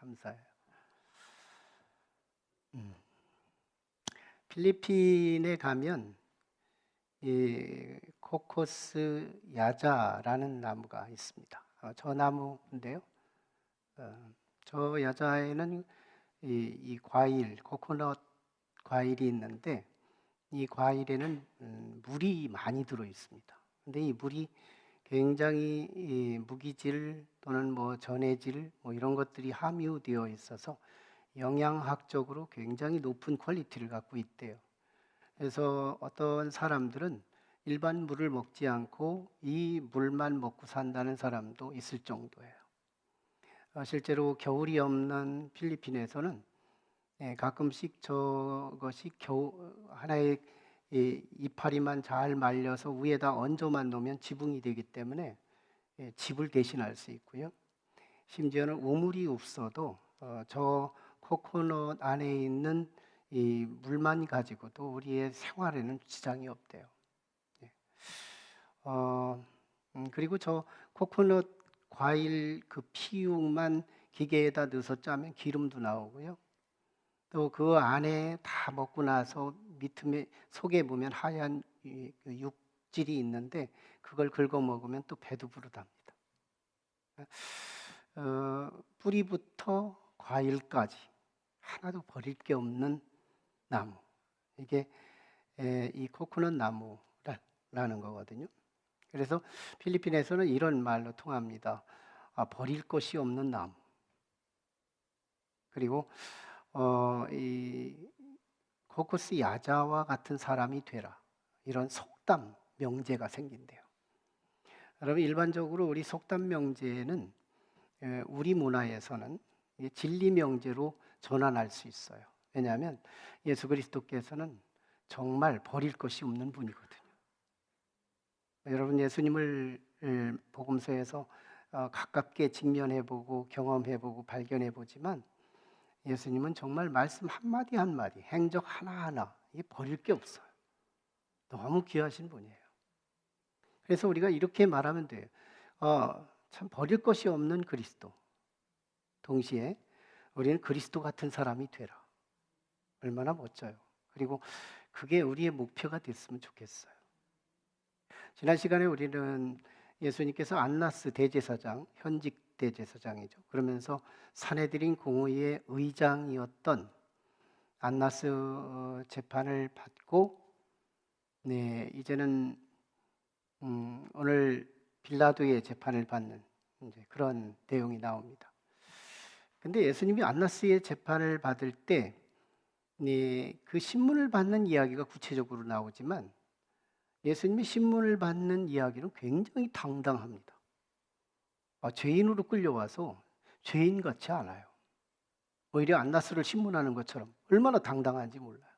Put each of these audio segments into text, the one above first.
감사해요. 필리핀에 가면 이 코코스 야자라는 나무가 있습니다. 저 나무인데요. 저 야자에는 이 과일, 코코넛 과일이 있는데 이 과일에는 물이 많이 들어 있습니다. 근데 이 물이 굉장히 이 무기질 또는 뭐 전해질 뭐 이런 것들이 함유되어 있어서 영양학적으로 굉장히 높은 퀄리티를 갖고 있대요. 그래서 어떤 사람들은 일반 물을 먹지 않고 이 물만 먹고 산다는 사람도 있을 정도예요. 실제로 겨울이 없는 필리핀에서는 가끔씩 저것이 하나의 이파리만 잘 말려서 위에다 얹어만 놓으면 지붕이 되기 때문에 집을 대신할 수 있고요. 심지어는 우물이 없어도 저 코코넛 안에 있는 이 물만 가지고도 우리의 생활에는 지장이 없대요. 그리고 저 코코넛 과일 그 피육만 기계에다 넣어서 짜면 기름도 나오고요. 또 그 안에 다 먹고 나서 밑에 속에 보면 하얀 그 육질이 있는데 그걸 긁어 먹으면 또 배도 부르답니다. 뿌리부터 과일까지 하나도 버릴 게 없는 나무. 이게 이 코코넛 나무라는 거거든요. 그래서 필리핀에서는 이런 말로 통합니다. 버릴 것이 없는 나무. 그리고 이 코코스 야자와 같은 사람이 되라. 이런 속담 명제가 생긴대요. 여러분 일반적으로 우리 속담 명제는 우리 문화에서는 진리 명제로 전환할 수 있어요. 왜냐하면 예수 그리스도께서는 정말 버릴 것이 없는 분이거든요. 여러분 예수님을 복음서에서 가깝게 직면해보고 경험해보고 발견해보지만 예수님은 정말 말씀 한마디 한마디, 행적 하나하나 버릴 게 없어요. 너무 귀하신 분이에요. 그래서 우리가 이렇게 말하면 돼요. 참 버릴 것이 없는 그리스도. 동시에 우리는 그리스도 같은 사람이 되라. 얼마나 멋져요. 그리고 그게 우리의 목표가 됐으면 좋겠어요. 지난 시간에 우리는 예수님께서 안나스 대제사장, 현직 대제사장이죠. 그러면서 산헤드린 공의의 의장이었던 안나스 재판을 받고 이제는 오늘 빌라도의 재판을 받는 이제 그런 내용이 나옵니다. 근데 예수님이 안나스의 재판을 받을 때 그 신문을 받는 이야기가 구체적으로 나오지만 예수님이 신문을 받는 이야기는 굉장히 당당합니다. 죄인으로 끌려와서 죄인 같지 않아요. 오히려 안나스를 신문하는 것처럼 얼마나 당당한지 몰라요.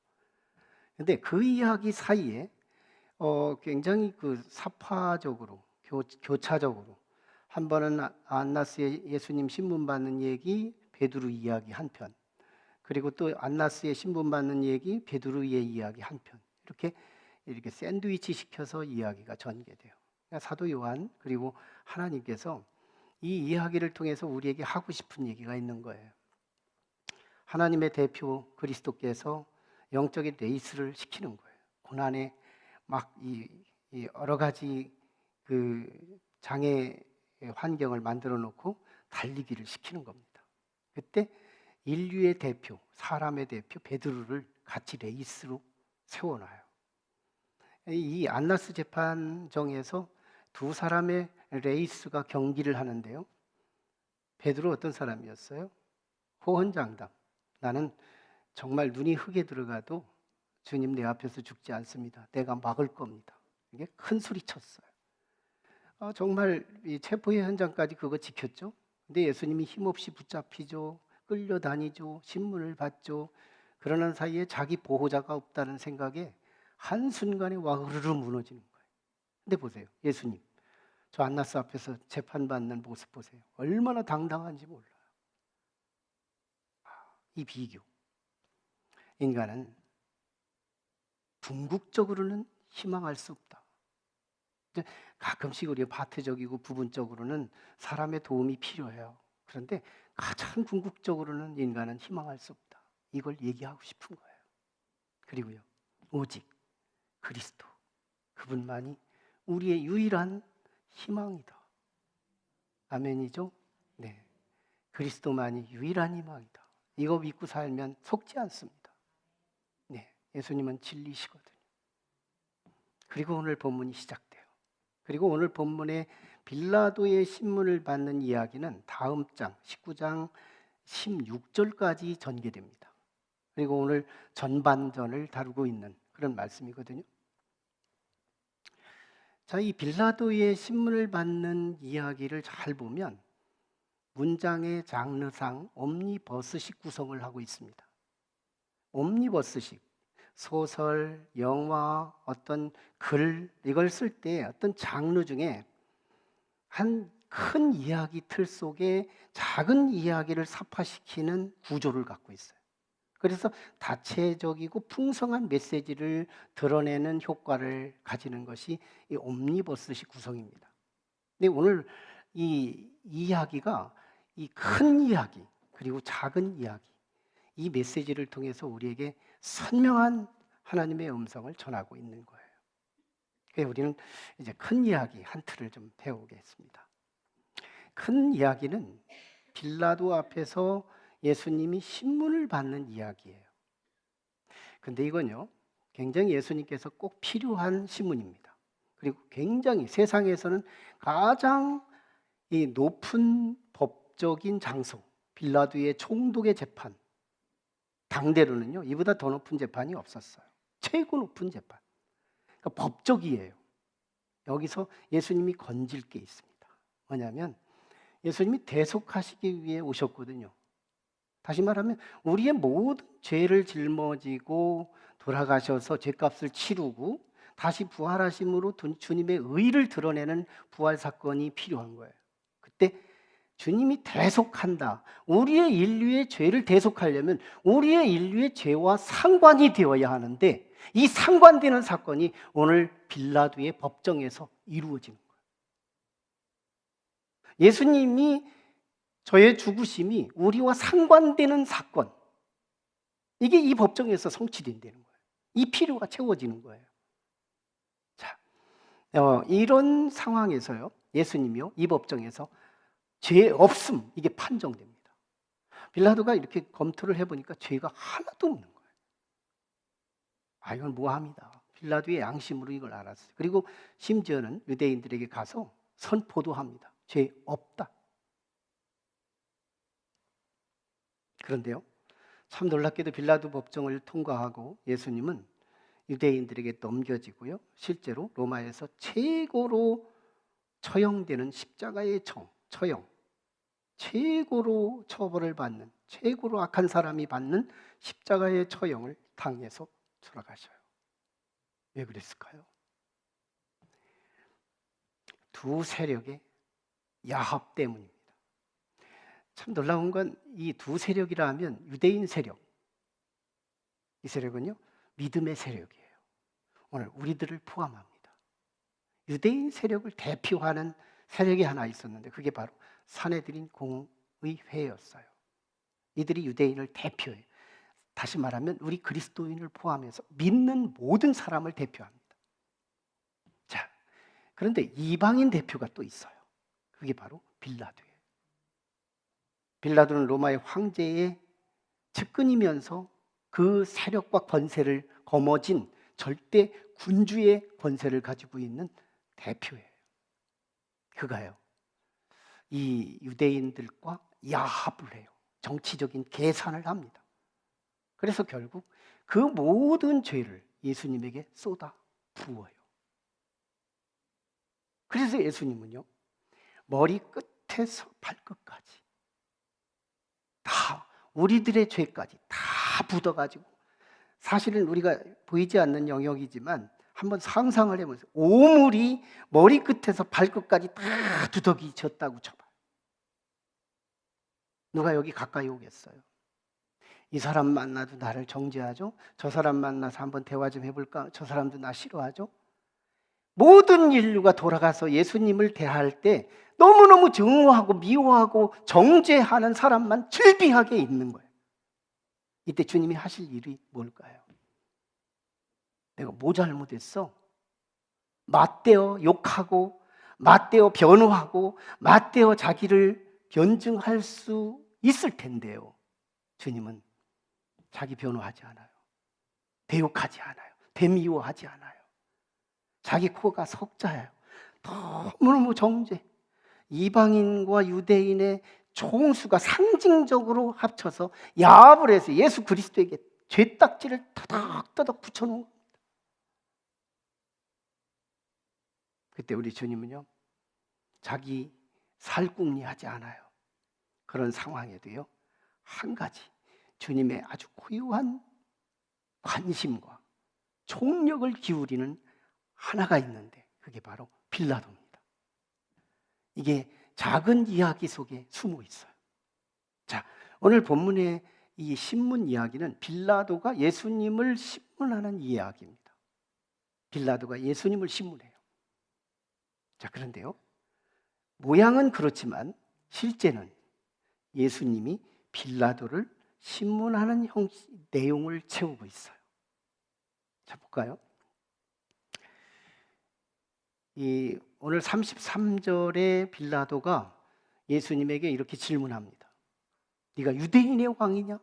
근데 그 이야기 사이에 굉장히 그 사파적으로 교차적으로 한 번은 안나스의 예수님 신문 받는 얘기 베드로 이야기 한편, 그리고 또 안나스의 신문 받는 얘기 베드로의 이야기 한편, 이렇게 샌드위치 시켜서 이야기가 전개돼요. 그러니까 사도 요한 그리고 하나님께서 이 이야기를 통해서 우리에게 하고 싶은 얘기가 있는 거예요. 하나님의 대표 그리스도께서 영적인 레이스를 시키는 거예요. 고난에 막 여러 가지 그 장애 환경을 만들어 놓고 달리기를 시키는 겁니다. 그때 인류의 대표, 사람의 대표 베드로를 같이 레이스로 세워놔요. 이 안나스 재판정에서 두 사람의 레이스가 경기를 하는데요. 베드로 어떤 사람이었어요? 호언장담. 나는 정말 눈이 흙에 들어가도 주님 내 앞에서 죽지 않습니다. 내가 막을 겁니다. 이게 큰 소리 쳤어요. 정말 이 체포의 현장까지 그거 지켰죠. 근데 예수님이 힘없이 붙잡히죠. 끌려다니죠. 신문을 받죠. 그러는 사이에 자기 보호자가 없다는 생각에 한순간에 와르르 무너지는 거예요. 근데 보세요. 예수님. 저 안나스 앞에서 재판받는 모습 보세요. 얼마나 당당한지 몰라요. 이 비교. 인간은 궁극적으로는 희망할 수 없다. 가끔씩 우리가 파트적이고 부분적으로는 사람의 도움이 필요해요. 그런데 가장 궁극적으로는 인간은 희망할 수 없다. 이걸 얘기하고 싶은 거예요. 그리고요, 오직 그리스도, 그분만이 우리의 유일한 희망이다. 아멘이죠? 네, 그리스도만이 유일한 희망이다. 이거 믿고 살면 속지 않습니다. 네, 예수님은 진리시거든요. 그리고 오늘 본문이 시작돼요. 그리고 오늘 본문에 빌라도의 신문을 받는 이야기는 다음 장 19장 16절까지 전개됩니다. 그리고 오늘 전반전을 다루고 있는 그런 말씀이거든요. 자, 이 빌라도의 신문을 받는 이야기를 잘 보면 문장의 장르상 옴니버스식 구성을 하고 있습니다. 옴니버스식, 소설, 영화, 어떤 글, 이걸 쓸 때 어떤 장르 중에 한 큰 이야기 틀 속에 작은 이야기를 삽화시키는 구조를 갖고 있어요. 그래서 다채적이고 풍성한 메시지를 드러내는 효과를 가지는 것이 이 옴니버스식 구성입니다. 근데 오늘 이 이야기가 이 큰 이야기 그리고 작은 이야기, 이 메시지를 통해서 우리에게 선명한 하나님의 음성을 전하고 있는 거예요. 그래서 우리는 이제 큰 이야기 한 틀을 좀 배우겠습니다. 큰 이야기는 빌라도 앞에서 예수님이 신문을 받는 이야기예요. 근데 이건요, 굉장히 예수님께서 꼭 필요한 신문입니다. 그리고 굉장히 세상에서는 가장 이 높은 법적인 장소, 빌라도의 총독의 재판, 당대로는요, 이보다 더 높은 재판이 없었어요. 최고 높은 재판. 그러니까 법적이에요. 여기서 예수님이 건질 게 있습니다. 뭐냐면 예수님이 대속하시기 위해 오셨거든요. 다시 말하면 우리의 모든 죄를 짊어지고 돌아가셔서 죄값을 치르고 다시 부활하심으로 주님의 의를 드러내는 부활 사건이 필요한 거예요. 그때 주님이 대속한다. 우리의 인류의 죄를 대속하려면 우리의 인류의 죄와 상관이 되어야 하는데 이 상관되는 사건이 오늘 빌라도의 법정에서 이루어지는 거예요. 예수님이 저의 죽으심이 우리와 상관되는 사건, 이게 이 법정에서 성취된다는 거예요. 이 필요가 채워지는 거예요. 자, 이런 상황에서요, 예수님이요, 이 법정에서 죄 없음, 이게 판정됩니다. 빌라도가 이렇게 검토를 해보니까 죄가 하나도 없는 거예요. 아, 이건 모함이다. 빌라도의 양심으로 이걸 알았어요. 그리고 심지어는 유대인들에게 가서 선포도 합니다. 죄 없다. 그런데요, 참 놀랍게도 빌라도 법정을 통과하고 예수님은 유대인들에게 넘겨지고요, 실제로 로마에서 최고로 처형되는 십자가의 처형, 최고로 처벌을 받는, 최고로 악한 사람이 받는 십자가의 처형을 당해서 돌아가셔요. 왜 그랬을까요? 두 세력의 야합 때문입니다. 참 놀라운 건 이 두 세력이라 하면 유대인 세력, 이 세력은요, 믿음의 세력이에요. 오늘 우리들을 포함합니다. 유대인 세력을 대표하는 세력이 하나 있었는데 그게 바로 산헤드린 공의회였어요. 이들이 유대인을 대표해요. 다시 말하면 우리 그리스도인을 포함해서 믿는 모든 사람을 대표합니다. 자, 그런데 이방인 대표가 또 있어요. 그게 바로 빌라도예요. 빌라도는 로마의 황제의 측근이면서 그 세력과 권세를 거머쥔 절대 군주의 권세를 가지고 있는 대표예요. 그가요, 이 유대인들과 야합을 해요. 정치적인 계산을 합니다. 그래서 결국 그 모든 죄를 예수님에게 쏟아 부어요. 그래서 예수님은요, 머리 끝에서 발끝까지 다 우리들의 죄까지 다 묻어가지고, 사실은 우리가 보이지 않는 영역이지만 한번 상상을 해보세요. 오물이 머리끝에서 발끝까지 다 두덕이졌다고 쳐봐요. 누가 여기 가까이 오겠어요? 이 사람 만나도 나를 정죄하죠? 저 사람 만나서 한번 대화 좀 해볼까? 저 사람도 나 싫어하죠? 모든 인류가 돌아가서 예수님을 대할 때 너무너무 증오하고 미워하고 정죄하는 사람만 즐비하게 있는 거예요. 이때 주님이 하실 일이 뭘까요? 내가 뭐 잘못했어? 맞대어 욕하고 맞대어 변호하고 맞대어 자기를 변증할 수 있을 텐데요. 주님은 자기 변호하지 않아요. 대욕하지 않아요. 대미워하지 않아요. 자기 코가 석자예요. 너무너무 정죄. 이방인과 유대인의 총수가 상징적으로 합쳐서 야합을 해서 예수 그리스도에게 죄딱지를 터덕터덕 붙여놓은 겁니다. 그때 우리 주님은요, 자기 살궁리하지 않아요. 그런 상황에도요, 한 가지 주님의 아주 고유한 관심과 총력을 기울이는 하나가 있는데 그게 바로 빌라도입니다. 이게 작은 이야기 속에 숨어 있어요. 자, 오늘 본문의 이 신문 이야기는 빌라도가 예수님을 신문하는 이야기입니다. 빌라도가 예수님을 신문해요. 자, 그런데요, 모양은 그렇지만 실제는 예수님이 빌라도를 신문하는 내용을 채우고 있어요. 자, 볼까요? 오늘 33절에 빌라도가 예수님에게 이렇게 질문합니다. 네가 유대인의 왕이냐?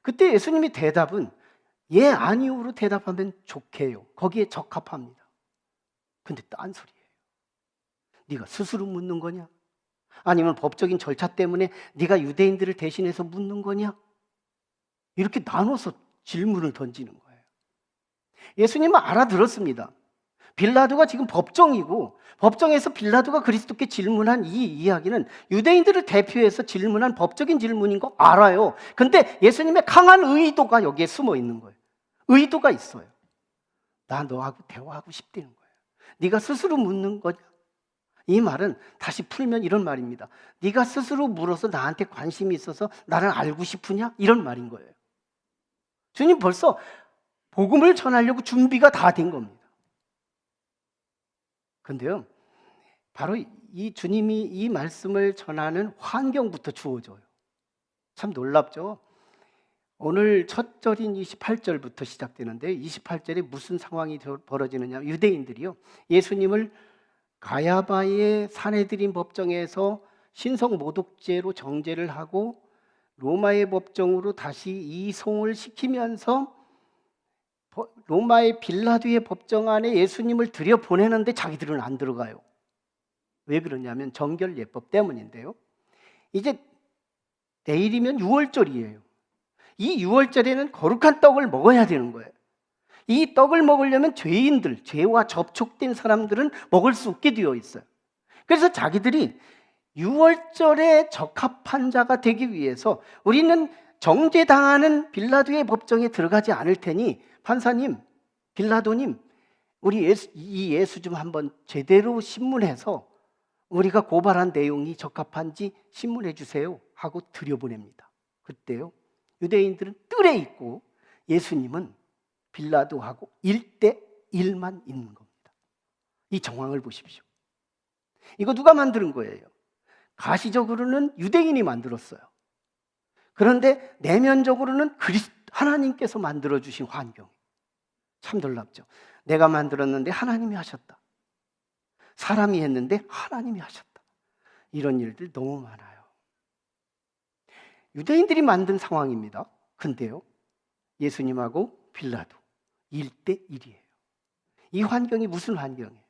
그때 예수님이 대답은 예, 아니오로 대답하면 좋게요. 거기에 적합합니다. 근데 딴소리예요. 네가 스스로 묻는 거냐? 아니면 법적인 절차 때문에 네가 유대인들을 대신해서 묻는 거냐? 이렇게 나눠서 질문을 던지는 거예요. 예수님은 알아들었습니다. 빌라도가 지금 법정이고 법정에서 빌라도가 그리스도께 질문한 이 이야기는 유대인들을 대표해서 질문한 법적인 질문인 거 알아요. 근데 예수님의 강한 의도가 여기에 숨어 있는 거예요. 의도가 있어요. 나 너하고 대화하고 싶다는 거예요. 네가 스스로 묻는 거냐? 이 말은 다시 풀면 이런 말입니다. 네가 스스로 물어서 나한테 관심이 있어서 나를 알고 싶으냐? 이런 말인 거예요. 주님 벌써 복음을 전하려고 준비가 다 된 겁니다. 그런데요, 바로 이 주님이 이 말씀을 전하는 환경부터 주어져요. 참 놀랍죠? 오늘 첫 절인 28절부터 시작되는데 28절에 무슨 상황이 벌어지느냐? 유대인들이요, 예수님을 가야바의 사내들인 법정에서 신성모독죄로 정죄를 하고 로마의 법정으로 다시 이송을 시키면서 로마의 빌라도의 법정 안에 예수님을 들여보내는데 자기들은 안 들어가요. 왜 그러냐면 정결예법 때문인데요. 이제 내일이면 유월절이에요. 이 유월절에는 거룩한 떡을 먹어야 되는 거예요. 이 떡을 먹으려면 죄인들, 죄와 접촉된 사람들은 먹을 수 없게 되어 있어요. 그래서 자기들이 유월절에 적합한 자가 되기 위해서 우리는 정죄당하는 빌라도의 법정에 들어가지 않을 테니 판사님, 빌라도님, 우리 예수 좀 한번 제대로 신문해서 우리가 고발한 내용이 적합한지 신문해 주세요 하고 들여보냅니다. 그때요, 유대인들은 뜰에 있고 예수님은 빌라도하고 1대1만 있는 겁니다. 이 정황을 보십시오. 이거 누가 만드는 거예요? 가시적으로는 유대인이 만들었어요. 그런데 내면적으로는 하나님께서 만들어주신 환경. 참 놀랍죠. 내가 만들었는데 하나님이 하셨다. 사람이 했는데 하나님이 하셨다. 이런 일들 너무 많아요. 유대인들이 만든 상황입니다. 근데요, 예수님하고 빌라도 1대1이에요. 이 환경이 무슨 환경이에요?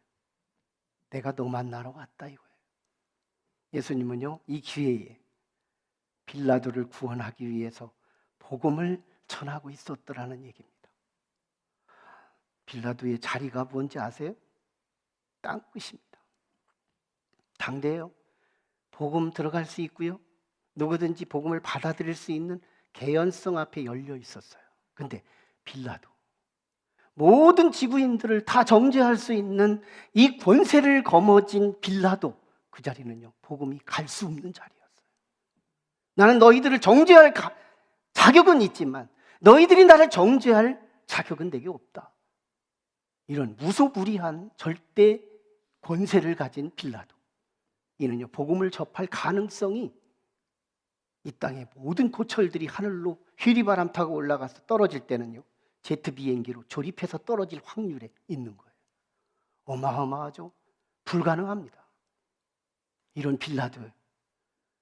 내가 너 만나러 왔다 이거예요. 예수님은요, 이 기회에 빌라도를 구원하기 위해서 복음을 전하고 있었더라는 얘기입니다. 빌라도의 자리가 뭔지 아세요? 땅끝입니다. 당대요, 복음 들어갈 수 있고요, 누구든지 복음을 받아들일 수 있는 개연성 앞에 열려 있었어요. 근데 빌라도, 모든 지구인들을 다 정죄할 수 있는 이 권세를 거머쥔 빌라도, 그 자리는요, 복음이 갈 수 없는 자리였어요. 나는 너희들을 정죄할 자격은 있지만 너희들이 나를 정죄할 자격은 내게 없다. 이런 무소불위한 절대 권세를 가진 빌라도, 이는요 복음을 접할 가능성이 이 땅의 모든 고철들이 하늘로 휘리바람 타고 올라가서 떨어질 때는요 제트 비행기로 조립해서 떨어질 확률에 있는 거예요. 어마어마하죠. 불가능합니다. 이런 빌라도,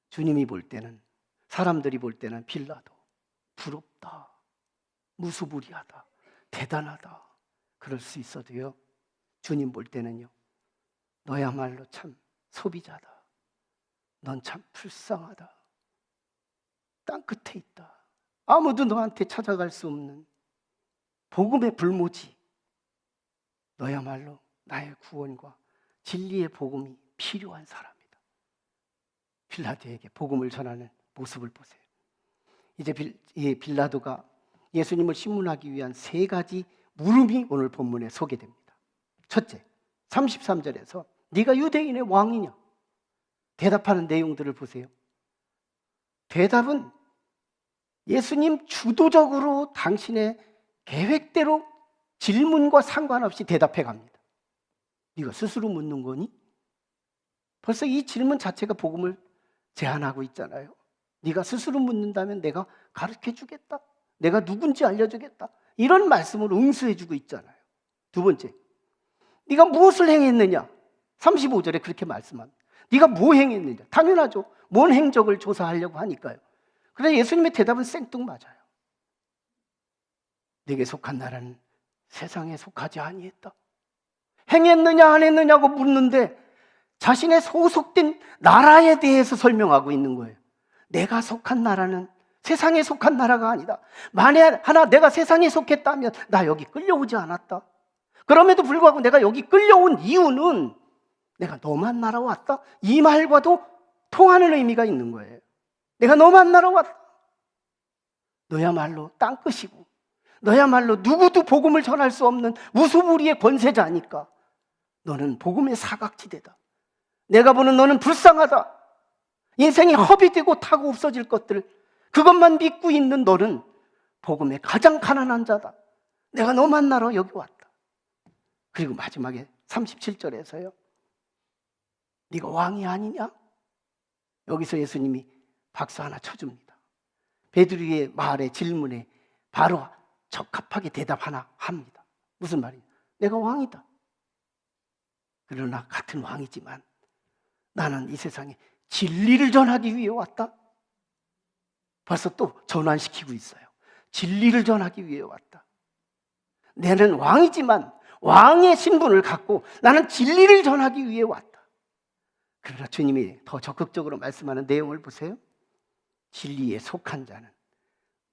주님이 볼 때는, 사람들이 볼 때는 빌라도 부럽다, 무소불위하다, 대단하다 그럴 수 있어도요 주님 볼 때는요 너야말로 참 소비자다, 넌 참 불쌍하다, 땅끝에 있다, 아무도 너한테 찾아갈 수 없는 복음의 불모지, 너야말로 나의 구원과 진리의 복음이 필요한 사람이다. 빌라도에게 복음을 전하는 모습을 보세요. 이제 빌라도가 예수님을 신문하기 위한 세 가지 물음이 오늘 본문에 소개됩니다. 첫째, 33절에서 네가 유대인의 왕이냐? 대답하는 내용들을 보세요. 대답은 예수님 주도적으로 당신의 계획대로 질문과 상관없이 대답해 갑니다. 네가 스스로 묻는 거니? 벌써 이 질문 자체가 복음을 제한하고 있잖아요. 네가 스스로 묻는다면 내가 가르쳐 주겠다, 내가 누군지 알려주겠다, 이런 말씀으로 응수해 주고 있잖아요. 두 번째, 네가 무엇을 행했느냐? 35절에 그렇게 말씀합니다. 네가 뭐 행했느냐? 당연하죠. 뭔 행적을 조사하려고 하니까요. 그런데 예수님의 대답은 생뚱맞아요. 네게 속한 나라는 세상에 속하지 아니했다. 행했느냐 안 했느냐고 묻는데 자신의 소속된 나라에 대해서 설명하고 있는 거예요. 내가 속한 나라는 세상에 속한 나라가 아니다. 만에 하나 내가 세상에 속했다면 나 여기 끌려오지 않았다. 그럼에도 불구하고 내가 여기 끌려온 이유는 내가 너 만나러 왔다, 이 말과도 통하는 의미가 있는 거예요. 내가 너 만나러 왔다. 너야말로 땅끝이고 너야말로 누구도 복음을 전할 수 없는 무소불위의 권세자니까 너는 복음의 사각지대다. 내가 보는 너는 불쌍하다. 인생이 허비되고 타고 없어질 것들, 그것만 믿고 있는 너는 복음의 가장 가난한 자다. 내가 너 만나러 여기 왔다. 그리고 마지막에 37절에서요 네가 왕이 아니냐? 여기서 예수님이 박수 하나 쳐줍니다. 베드로의 말에, 질문에 바로 적합하게 대답 하나 합니다. 무슨 말이냐? 내가 왕이다. 그러나 같은 왕이지만 나는 이 세상에 진리를 전하기 위해 왔다. 벌써 또 전환시키고 있어요. 진리를 전하기 위해 왔다. 나는 왕이지만 왕의 신분을 갖고 나는 진리를 전하기 위해 왔다. 그러나 주님이 더 적극적으로 말씀하는 내용을 보세요. 진리에 속한 자는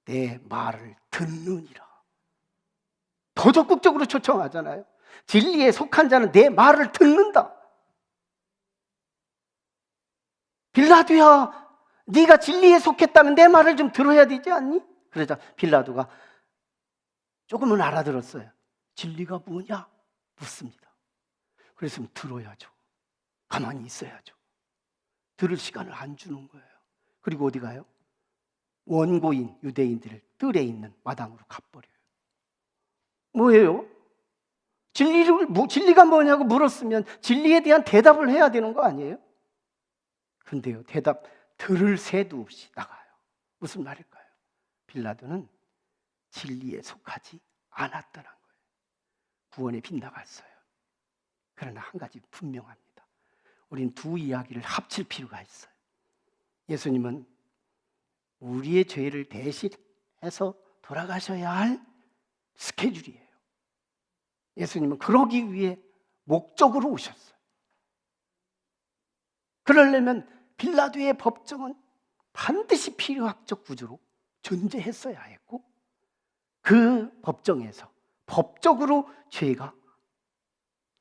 내 말을 듣느니라. 더 적극적으로 초청하잖아요. 진리에 속한 자는 내 말을 듣는다. 빌라도야, 네가 진리에 속했다면 내 말을 좀 들어야 되지 않니? 그러자 빌라도가 조금은 알아들었어요. 진리가 뭐냐? 묻습니다. 그랬으면 들어야죠. 가만히 있어야죠. 들을 시간을 안 주는 거예요. 그리고 어디 가요? 원고인 유대인들을 뜰에 있는 마당으로 가버려요. 뭐예요? 진리가 뭐냐고 물었으면 진리에 대한 대답을 해야 되는 거 아니에요? 근데요, 대답 들을 새도 없이 나가요. 무슨 말일까요? 빌라도는 진리에 속하지 않았다는 거예요. 구원에 빗나갔어요. 그러나 한 가지 분명합니다. 우린 두 이야기를 합칠 필요가 있어요. 예수님은 우리의 죄를 대신해서 돌아가셔야 할 스케줄이에요. 예수님은 그러기 위해 목적으로 오셨어요. 그러려면 빌라도의 법정은 반드시 필요학적 구조로 존재했어야 했고 그 법정에서 법적으로 죄가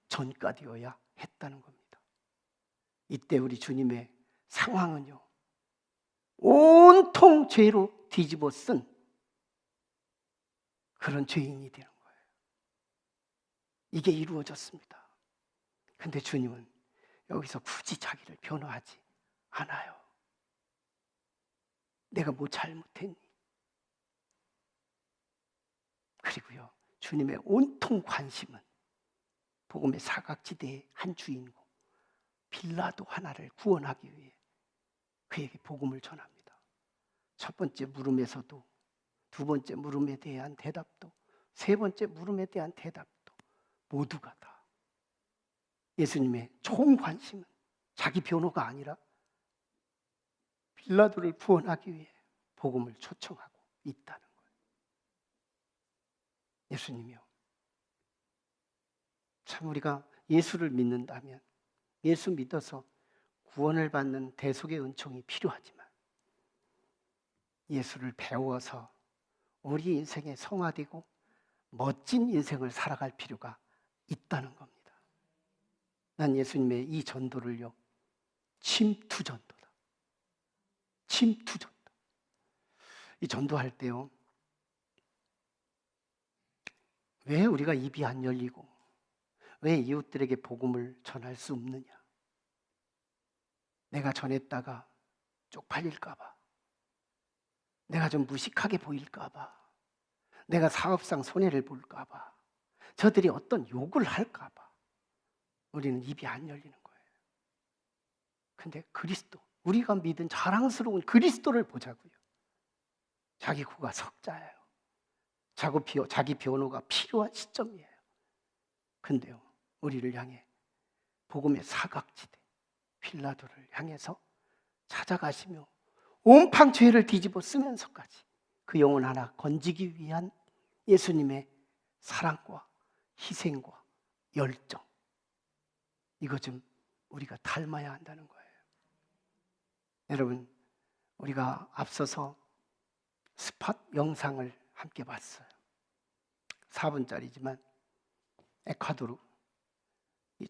전가되어야 했다는 겁니다. 이때 우리 주님의 상황은요, 온통 죄로 뒤집어 쓴 그런 죄인이 되는 거예요. 이게 이루어졌습니다. 근데 주님은 여기서 굳이 자기를 변호하지 않아요. 내가 뭐 잘못했니? 그리고요, 주님의 온통 관심은 복음의 사각지대의 한 주인공 빌라도 하나를 구원하기 위해 그에게 복음을 전합니다. 첫 번째 물음에서도, 두 번째 물음에 대한 대답도, 세 번째 물음에 대한 대답도 모두가 다 예수님의 총 관심은 자기 변호가 아니라 빌라도를 구원하기 위해 복음을 초청하고 있다는 거예요. 예수님이요, 참 우리가 예수를 믿는다면 예수 믿어서 구원을 받는 대속의 은총이 필요하지만 예수를 배워서 우리 인생에 성화되고 멋진 인생을 살아갈 필요가 있다는 겁니다. 난 예수님의 이 전도를요, 침투 전도다. 침투 전도. 이 전도할 때요, 왜 우리가 입이 안 열리고 왜 이웃들에게 복음을 전할 수 없느냐? 내가 전했다가 쪽팔릴까 봐, 내가 좀 무식하게 보일까 봐, 내가 사업상 손해를 볼까 봐, 저들이 어떤 욕을 할까 봐 우리는 입이 안 열리는 거예요. 근데 그리스도, 우리가 믿은 자랑스러운 그리스도를 보자고요. 자기 구가 석자예요. 자기 변호가 필요한 시점이에요. 근데요, 우리를 향해 복음의 사각지대 빌라도를 향해서 찾아가시며 온팡 죄를 뒤집어 쓰면서까지 그 영혼 하나 건지기 위한 예수님의 사랑과 희생과 열정, 이거 좀 우리가 닮아야 한다는 거예요. 여러분, 우리가 앞서서 스팟 영상을 함께 봤어요. 4분짜리지만 에콰도르,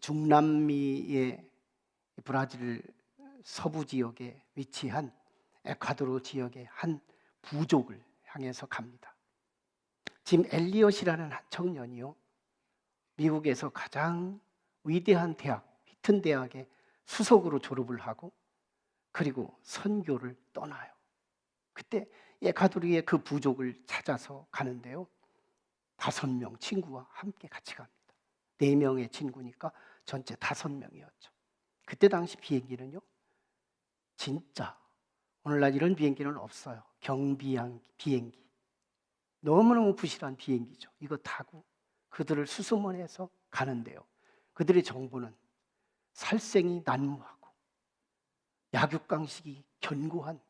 중남미의 브라질 서부 지역에 위치한 에콰도르 지역의 한 부족을 향해서 갑니다. 짐 엘리엇이라는 한 청년이요, 미국에서 가장 위대한 대학, 휘튼 대학의 수석으로 졸업을 하고 그리고 선교를 떠나요. 그때 에콰도르의 그 부족을 찾아서 가는데요, 5명 친구와 함께 같이 갑니다. 4명의 친구니까 전체 5명이었죠. 그때 당시 비행기는요, 진짜 오늘날 이런 비행기는 없어요. 경비용 비행기, 너무너무 부실한 비행기죠. 이거 타고 그들을 수소문해서 가는데요, 그들의 정보는 살생이 난무하고 약육강식이 견고한,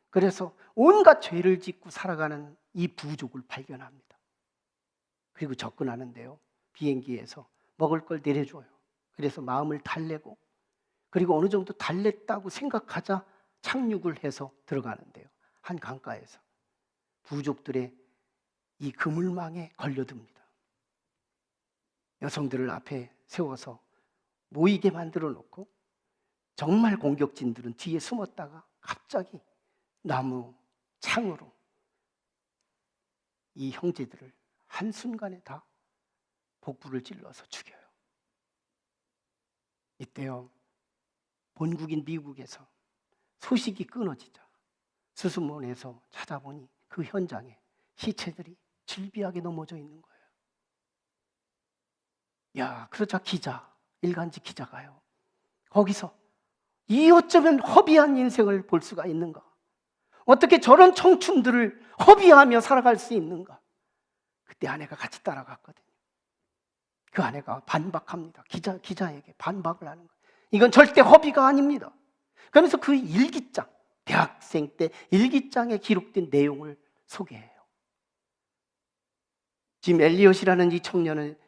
그래서 온갖 죄를 짓고 살아가는 이 부족을 발견합니다. 그리고 접근하는데요, 비행기에서 먹을 걸 내려줘요. 그래서 마음을 달래고, 그리고 어느 정도 달랬다고 생각하자 착륙을 해서 들어가는데요, 한 강가에서 부족들의 이 그물망에 걸려듭니다. 여성들을 앞에 세워서 모이게 만들어 놓고 정말 공격진들은 뒤에 숨었다가 갑자기 나무 창으로 이 형제들을 한순간에 다 복부를 찔러서 죽여요. 이때요, 본국인 미국에서 소식이 끊어지자 수소문에서 찾아보니 그 현장에 시체들이 질비하게 넘어져 있는 거예요. 야, 그러자 일간지 기자가요, 거기서 이 어쩌면 허비한 인생을 볼 수가 있는가? 어떻게 저런 청춘들을 허비하며 살아갈 수 있는가? 그때 아내가 같이 따라갔거든요. 그 아내가 반박합니다. 기자에게 반박을 하는 거예요. 이건 절대 허비가 아닙니다. 그러면서 그 일기장, 대학생 때 일기장에 기록된 내용을 소개해요. 짐 엘리엇이라는 이 청년은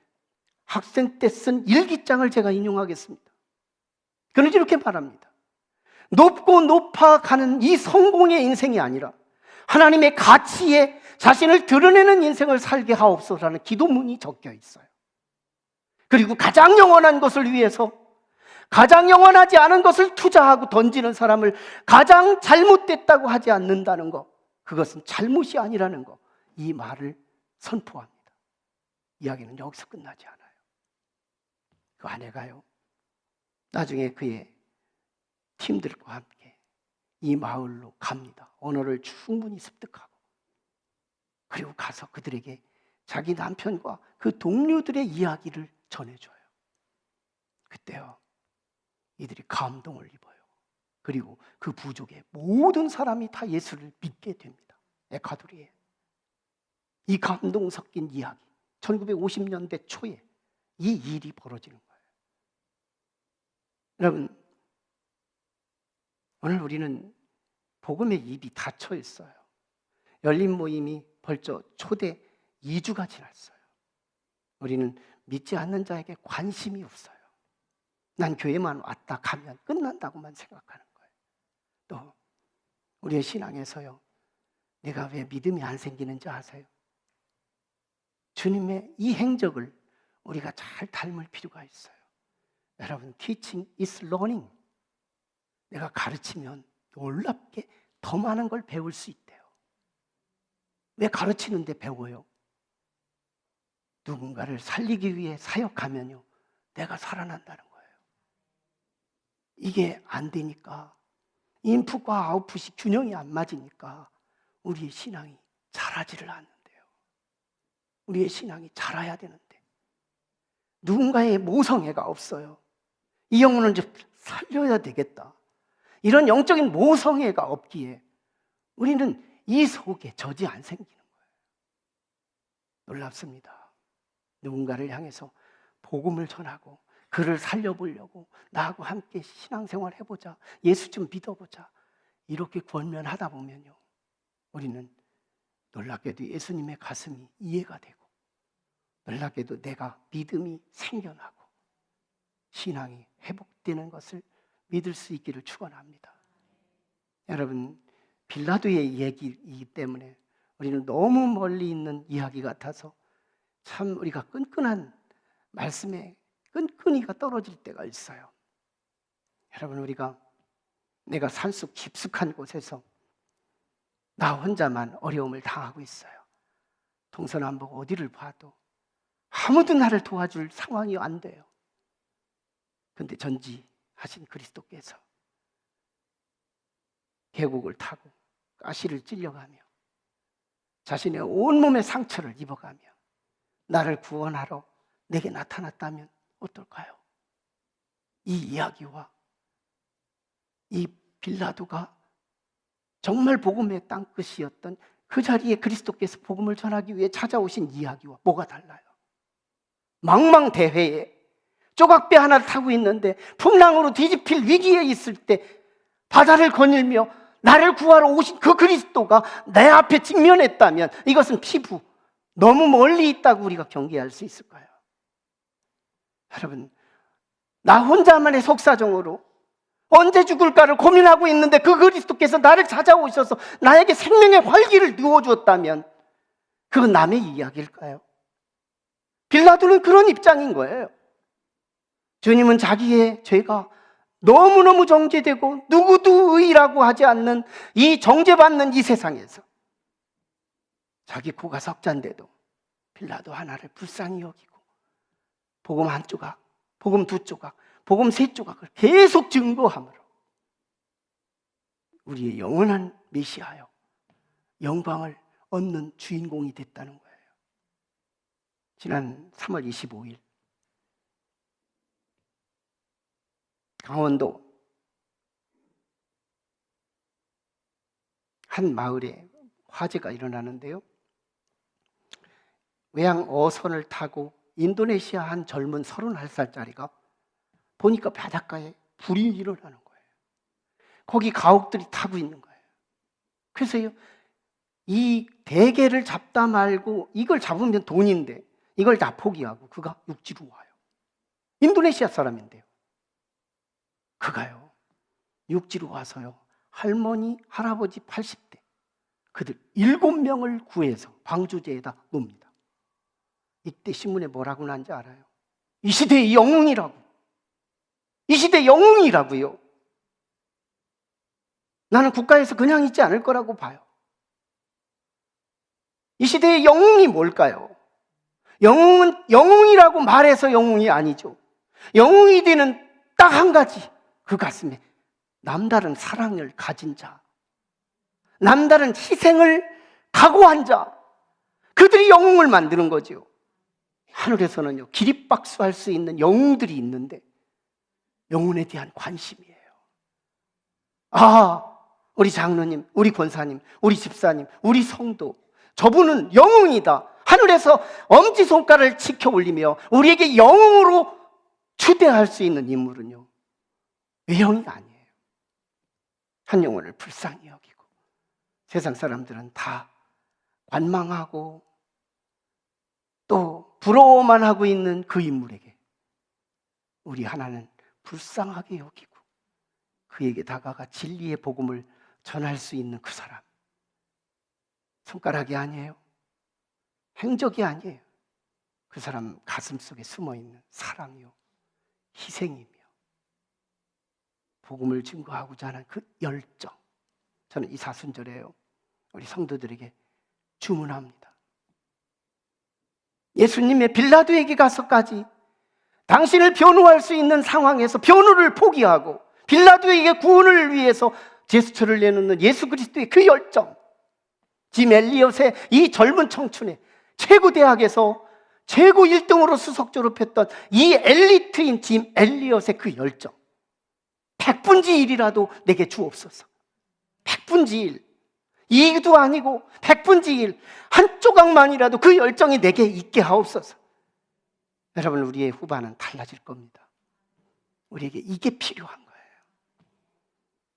학생 때 쓴 일기장을 제가 인용하겠습니다. 그는 이렇게 말합니다. 높고 높아가는 이 성공의 인생이 아니라 하나님의 가치에 자신을 드러내는 인생을 살게 하옵소서라는 기도문이 적혀 있어요. 그리고 가장 영원한 것을 위해서 가장 영원하지 않은 것을 투자하고 던지는 사람을 가장 잘못됐다고 하지 않는다는 것, 그것은 잘못이 아니라는 것, 이 말을 선포합니다. 이야기는 여기서 끝나지 않아요. 그 아내가요, 나중에 그의 팀들과 함께 이 마을로 갑니다. 언어를 충분히 습득하고, 그리고 가서 그들에게 자기 남편과 그 동료들의 이야기를 전해줘요. 그때요, 이들이 감동을 입어요. 그리고 그 부족의 모든 사람이 다 예수를 믿게 됩니다. 에콰도르에. 이 감동 섞인 이야기, 1950년대 초에 이 일이 벌어지는 거예요. 여러분, 오늘 우리는 복음의 입이 닫혀 있어요. 열린 모임이 벌써 초대 2주가 지났어요. 우리는 믿지 않는 자에게 관심이 없어요. 난 교회만 왔다 가면 끝난다고만 생각하는 거예요. 또 우리의 신앙에서요, 내가 왜 믿음이 안 생기는지 아세요? 주님의 이 행적을 우리가 잘 닮을 필요가 있어요. 여러분, teaching is learning. 내가 가르치면 놀랍게 더 많은 걸 배울 수 있대요. 왜 가르치는데 배워요? 누군가를 살리기 위해 사역하면요, 내가 살아난다는 거예요. 이게 안 되니까, 인풋과 아웃풋이 균형이 안 맞으니까 우리의 신앙이 자라지를 않는데요. 우리의 신앙이 자라야 되는데 누군가의 모성애가 없어요. 이 영혼을 좀 살려야 되겠다, 이런 영적인 모성애가 없기에 우리는 이 속에 젖이 안 생기는 거예요. 놀랍습니다. 누군가를 향해서 복음을 전하고 그를 살려보려고 나하고 함께 신앙생활 해보자, 예수 좀 믿어보자, 이렇게 권면하다 보면요, 우리는 놀랍게도 예수님의 가슴이 이해가 되고, 놀랍게도 내가 믿음이 생겨나고 신앙이 회복되는 것을 믿을 수 있기를 축원합니다. 여러분, 빌라도의 얘기이기 때문에 우리는 너무 멀리 있는 이야기 같아서 참 우리가 끈끈한 말씀에 끈끈이가 떨어질 때가 있어요. 여러분, 우리가 내가 산속 깊숙한 곳에서 나 혼자만 어려움을 당하고 있어요. 동서남북 어디를 봐도 아무도 나를 도와줄 상황이 안 돼요. 근데 전지하신 그리스도께서 계곡을 타고 가시를 찔려가며 자신의 온몸의 상처를 입어가며 나를 구원하러 내게 나타났다면 어떨까요? 이 이야기와 이 빌라도가 정말 복음의 땅끝이었던 그 자리에 그리스도께서 복음을 전하기 위해 찾아오신 이야기와 뭐가 달라요? 망망대해에 조각배 하나를 타고 있는데 풍랑으로 뒤집힐 위기에 있을 때 바다를 거닐며 나를 구하러 오신 그 그리스도가 내 앞에 직면했다면 이것은 피부 너무 멀리 있다고 우리가 경계할 수 있을까요? 여러분, 나 혼자만의 속사정으로 언제 죽을까를 고민하고 있는데 그 그리스도께서 나를 찾아오셔서 나에게 생명의 활기를 누워주었다면 그건 남의 이야기일까요? 빌라도는 그런 입장인 거예요. 주님은 자기의 죄가 너무너무 정죄되고 누구도 의라고 하지 않는 이 정죄받는 이 세상에서 자기 코가 석잔데도 빌라도 하나를 불쌍히 여기고 복음 한 조각, 복음 두 조각, 복음 세 조각을 계속 증거함으로 우리의 영원한 메시아요, 영광을 얻는 주인공이 됐다는 거예요. 지난 3월 25일 강원도 한 마을에 화재가 일어나는데요, 외항 어선을 타고 인도네시아 한 젊은 31살짜리가 보니까 바닷가에 불이 일어나는 거예요. 거기 가옥들이 타고 있는 거예요. 그래서요, 이 대게를 잡다 말고 이걸 잡으면 돈인데 이걸 다 포기하고 그가 육지로 와요. 인도네시아 사람인데요. 그가요, 육지로 와서요, 할머니, 할아버지 80대 그들 7명을 구해서 방주제에다 놓습니다. 이때 신문에 뭐라고 난지 알아요? 이 시대의 영웅이라고. 이 시대의 영웅이라고요. 나는 국가에서 그냥 있지 않을 거라고 봐요. 이 시대의 영웅이 뭘까요? 영웅은 영웅이라고 말해서 영웅이 아니죠. 영웅이 되는 딱 한 가지, 그 가슴에 남다른 사랑을 가진 자, 남다른 희생을 각오한 자, 그들이 영웅을 만드는 거죠. 하늘에서는요, 기립박수할 수 있는 영웅들이 있는데 영혼에 대한 관심이에요. 아, 우리 장로님, 우리 권사님, 우리 집사님, 우리 성도, 저분은 영웅이다. 하늘에서 엄지손가락을 치켜 올리며 우리에게 영웅으로 추대할 수 있는 인물은요, 외형이 아니에요. 한 영혼을 불쌍히 여기고 세상 사람들은 다 관망하고 또 부러워만 하고 있는 그 인물에게 우리 하나는 불쌍하게 여기고 그에게 다가가 진리의 복음을 전할 수 있는 그 사람, 손가락이 아니에요. 행적이 아니에요. 그 사람 가슴 속에 숨어있는 사랑이요, 희생이며 복음을 증거하고자 하는 그 열정. 저는 이 사순절에요, 우리 성도들에게 주문합니다. 예수님의 빌라도에게 가서까지 당신을 변호할 수 있는 상황에서 변호를 포기하고 빌라도에게 구원을 위해서 제스처를 내놓는 예수 그리스도의 그 열정, 짐 엘리엇의 이 젊은 청춘의 최고 대학에서 최고 1등으로 수석 졸업했던 이 엘리트인 짐 엘리엇의 그 열정, 100분지 1이라도 내게 주옵소서. 100분지 1, 2도 아니고 100분지 1, 한 조각만이라도 그 열정이 내게 있게 하옵소서. 여러분, 우리의 후반은 달라질 겁니다. 우리에게 이게 필요한 거예요.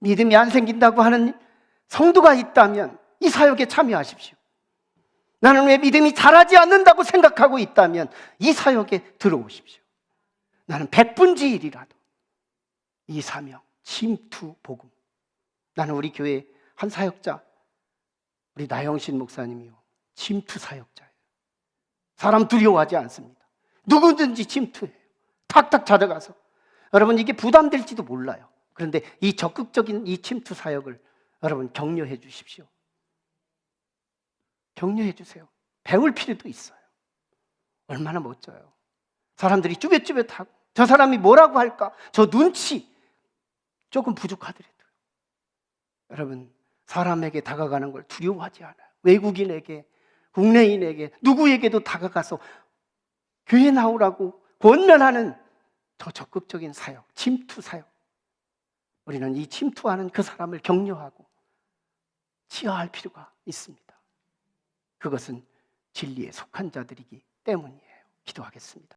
믿음이 안 생긴다고 하는 성도가 있다면 이 사역에 참여하십시오. 나는 왜 믿음이 자라지 않는다고 생각하고 있다면 이 사역에 들어오십시오. 나는 100분지 1이라도 이 사명, 침투 복음. 나는 우리 교회 한 사역자, 우리 나영신 목사님이요, 침투 사역자예요. 사람 두려워하지 않습니다. 누구든지 침투해요. 탁탁 찾아가서. 여러분, 이게 부담될지도 몰라요. 그런데 이 적극적인 이 침투 사역을 여러분 격려해 주십시오. 격려해 주세요. 배울 필요도 있어요. 얼마나 멋져요. 사람들이 쭈뼛쭈뼛하고 저 사람이 뭐라고 할까? 저 눈치 조금 부족하더라도 여러분, 사람에게 다가가는 걸 두려워하지 않아요. 외국인에게, 국내인에게, 누구에게도 다가가서 교회 나오라고 권면하는 더 적극적인 사역, 침투 사역. 우리는 이 침투하는 그 사람을 격려하고 치하할 필요가 있습니다. 그것은 진리에 속한 자들이기 때문이에요. 기도하겠습니다.